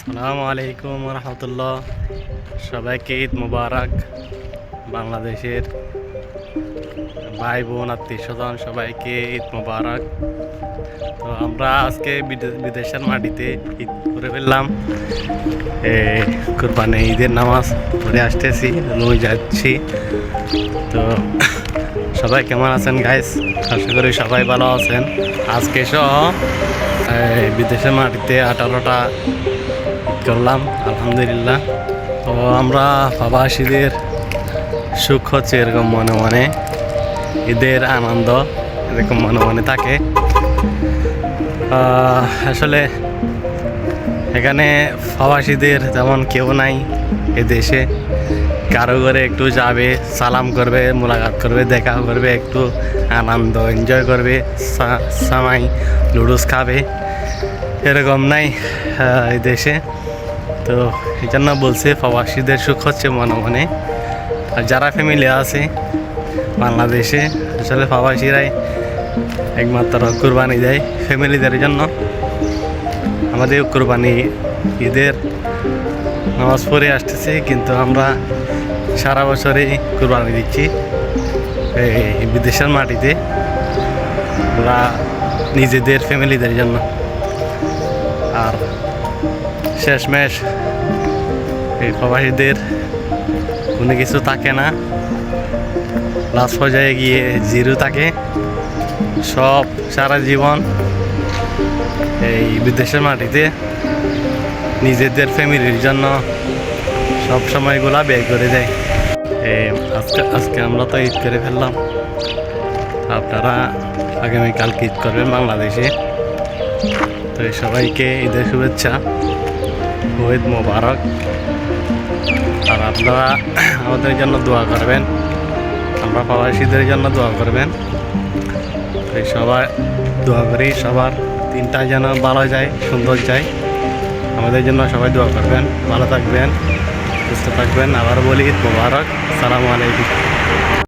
আসসালামু আলাইকুম রহমতুল্লাহ। সবাইকে ঈদ মুবারক। বাংলাদেশের ভাই বোন আত্মীয় স্বজন সবাইকে ঈদ মুবারক। তো আমরা আজকে বিদেশের মাটিতে ঈদ করে ফেললাম। কোরবানি ঈদের নামাজ পড়ে আসতেছি, রুই যাচ্ছি। তো সবাই কেমন আছেন গাইস? আশা করি সবাই ভালো আছেন। আজকে সহ বিদেশের মাটিতে 18টা করলাম, আলহামদুলিল্লাহ। তো আমরা প্রবাসীদের সুখ হচ্ছে এরকম মনে মনে, ঈদের আনন্দ এরকম মনে মনে থাকে। আসলে এখানে প্রবাসীদের তেমন কেউ নাই এ দেশে। কারো ঘরে একটু যাবে, সালাম করবে, মোলাকাত করবে, দেখা করবে, একটু আনন্দ এনজয় করবে, সামাই লুডুস খাবে, এরকম নাই এই দেশে। তো এই জন্য বলছে প্রবাসীদের সুখ হচ্ছে মনে মনে। আর যারা ফ্যামিলি আছে বাংলাদেশে, আসলে প্রবাসীরাই একমাত্র কোরবানি দেয় ফ্যামিলিদের জন্য। আমাদের কোরবানি ঈদের নামাজ পড়ে আসতেছে, কিন্তু আমরা সারা বছরই কোরবানি দিচ্ছি এই বিদেশের মাটিতে, আমরা নিজেদের ফ্যামিলিদের জন্য। আর শেষমেশ এই প্রবাসীদের কোনো কিছু থাকে না, লাস্ট পর্যায়ে গিয়ে জিরো থাকে। সব সারা জীবন এই বিদেশের মাটিতে নিজেদের ফ্যামিলির জন্য সব সময়গুলা ব্যয় করে দেয়। আজকে আমরা তো ঈদ করে ফেললাম, আপনারা আগামীকালকে ঈদ করবেন বাংলাদেশে। তো সবাইকে ঈদের শুভেচ্ছা, ঈদ মোবারক। আর আপনারা আমাদের জন্য দোয়া করবেন, আমরা প্রবাসীদের জন্য দোয়া করবেন। তো সবাই দোয়া করি সবার দিনটা যেন ভালো যায়, সুন্দর যায়। আমাদের জন্য সবাই দোয়া করবেন, ভালো থাকবেন, সুস্থ থাকবেন। আবার বলি ঈদ মোবারক, আসসালামু আলাইকুম।